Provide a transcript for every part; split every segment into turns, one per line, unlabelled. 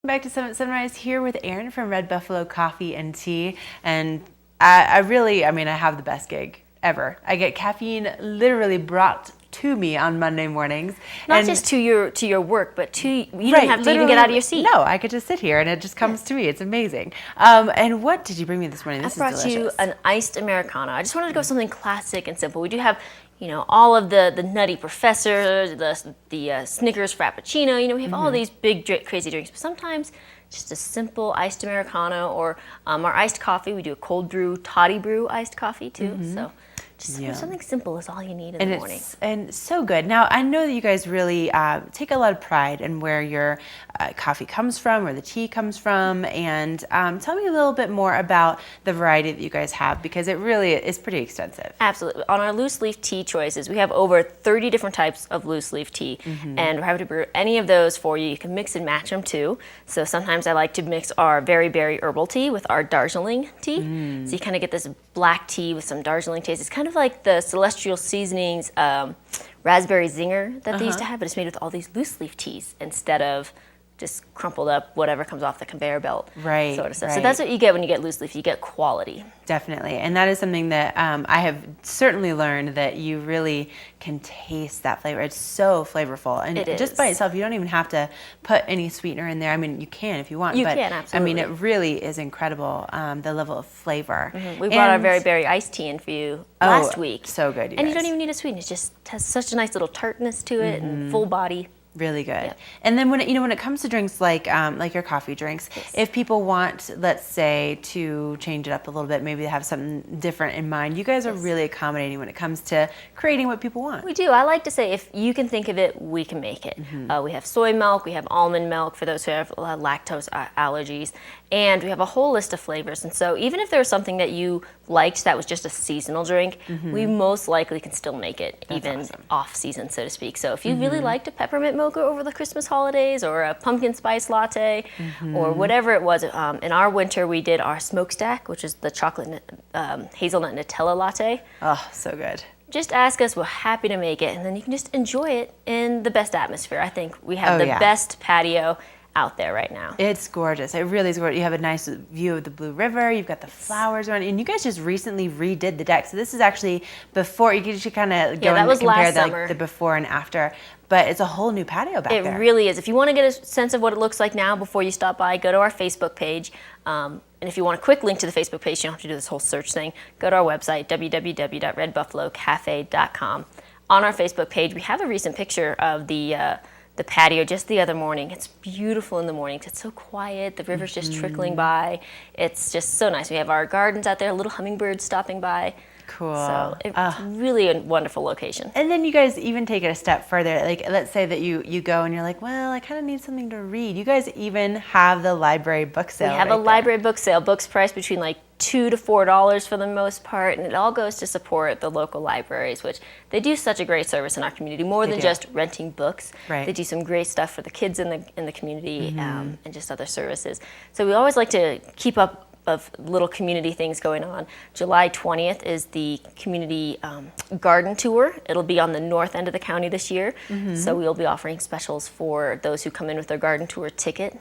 Back to Summit Sunrise here with Erin from Red Buffalo Coffee and Tea, and I have the best gig ever. I get caffeine literally brought to me on Monday mornings.
Not just to your work, but you don't have to even get out of your seat.
No, I get to sit here and it just comes to me. It's amazing. And what did you bring me this morning? This is delicious.
I brought you an iced Americano. I just wanted to go something classic and simple. We do have, all of the Nutty Professor, the Snickers Frappuccino. We have all these big, crazy drinks. But sometimes just a simple iced Americano or our iced coffee. We do a cold brew, toddy brew iced coffee too. So just something simple is all you need in the morning.
And so good. Now, I know that you guys really take a lot of pride in where your coffee comes from, where the tea comes from, and tell me a little bit more about the variety that you guys have, because it really is pretty extensive.
Absolutely. On our loose leaf tea choices, we have over 30 different types of loose leaf tea, and we're happy to brew any of those for you. You can mix and match them too. So sometimes I like to mix our very berry herbal tea with our Darjeeling tea. So you kind of get this black tea with some Darjeeling taste. It's kind of like the Celestial Seasonings raspberry zinger that they used to have, but it's made with all these loose leaf teas instead of just crumpled up whatever comes off the conveyor belt,
right?
Sort of stuff. So that's what you get when you get loose leaf. You get quality.
Definitely, and that is something that I have certainly learned, that you really can taste that flavor. It's so flavorful, and just by itself, you don't even have to put any sweetener in there. I mean, you can if you want,
but absolutely.
I mean, it really is incredible, the level of flavor.
We brought our very berry iced tea in for you last week.
So good,
you don't even need a sweeten. It just has such a nice little tartness to it and full body.
Really good. Yep. And then when it comes to drinks like your coffee drinks, if people want, let's say, to change it up a little bit, maybe they have something different in mind, you guys are really accommodating when it comes to creating what people want.
We do. I like to say, if you can think of it, we can make it. We have soy milk, we have almond milk for those who have lactose allergies, and we have a whole list of flavors. And so even if there was something that you liked that was just a seasonal drink, we most likely can still make it. That's even awesome. Off season, so to speak. So if you really liked a peppermint mocha over the Christmas holidays, or a pumpkin spice latte, or whatever it was, in our winter we did our smokestack, which is the chocolate hazelnut Nutella latte.
Oh, so good.
Just ask us, we're happy to make it, and then you can just enjoy it in the best atmosphere. I think we have the best patio out there right now.
It's gorgeous. It really is gorgeous. You have a nice view of the Blue River. You've got the flowers around, and you guys just recently redid the deck. So this is actually before. You should kind of go and compare the before and after. But it's a whole new patio back there.
It really is. If you want to get a sense of what it looks like now before you stop by, go to our Facebook page. And if you want a quick link to the Facebook page, you don't have to do this whole search thing. Go to our website, www.redbuffalocafe.com. On our Facebook page, we have a recent picture of the patio just the other morning. It's beautiful in the mornings. It's so quiet. The river's just trickling by. It's just so nice. We have our gardens out there, little hummingbirds stopping by.
Cool.
So it's really a wonderful location.
And then you guys even take it a step further. Like, let's say that you go and you're like, well, I kind of need something to read. You guys even have the library book sale.
We have a library book sale. Books priced between like $2 to $4 for the most part, and it all goes to support the local libraries, which they do such a great service in our community. More than just renting books, they do some great stuff for the kids in the community, and just other services. So we always like to keep up of little community things going on. July 20th is the community garden tour. It'll be on the north end of the county this year, so we'll be offering specials for those who come in with their garden tour ticket.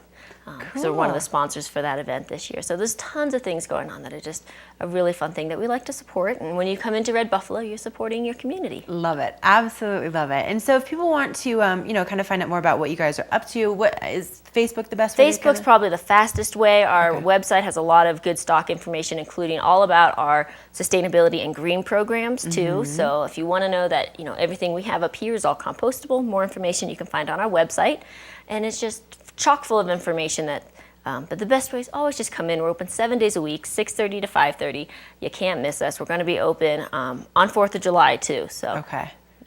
So we're one of the sponsors for that event this year. So there's tons of things going on that are just a really fun thing that we like to support. And when you come into Red Buffalo, you're supporting your community.
Love it. Absolutely love it. And so if people want to, kind of find out more about what you guys are up to, what is Facebook the best way?
Facebook's probably the fastest way. Our website has a lot of good stock information, including all about our sustainability and green programs too. So if you want to know that, everything we have up here is all compostable, more information you can find on our website. And it's just chock full of information that, but the best way is always just come in. We're open 7 days a week, 6:30 to 5:30. You can't miss us. We're going to be open on 4th of July too. So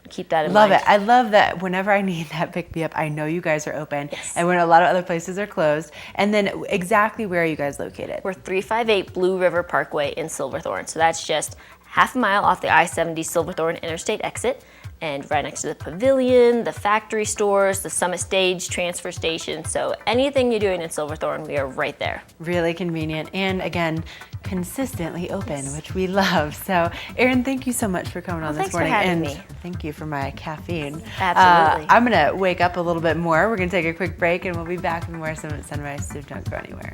keep that in mind.
Love it. I love that whenever I need that pick me up, I know you guys are open. And when a lot of other places are closed. And then exactly where are you guys located?
We're 358 Blue River Parkway in Silverthorne. So that's just half a mile off the I-70 Silverthorne Interstate exit. and right next to the pavilion, the factory stores, the Summit Stage transfer station. So anything you're doing in Silverthorne, we are right there.
Really convenient, and again, consistently open, which we love. So, Erin, thank you so much for coming on this
Thanks for
morning,
having
and
me.
thank you for my caffeine.
Absolutely.
I'm gonna wake up a little bit more. We're gonna take a quick break, and we'll be back with more Summit Sunrise, so don't go anywhere.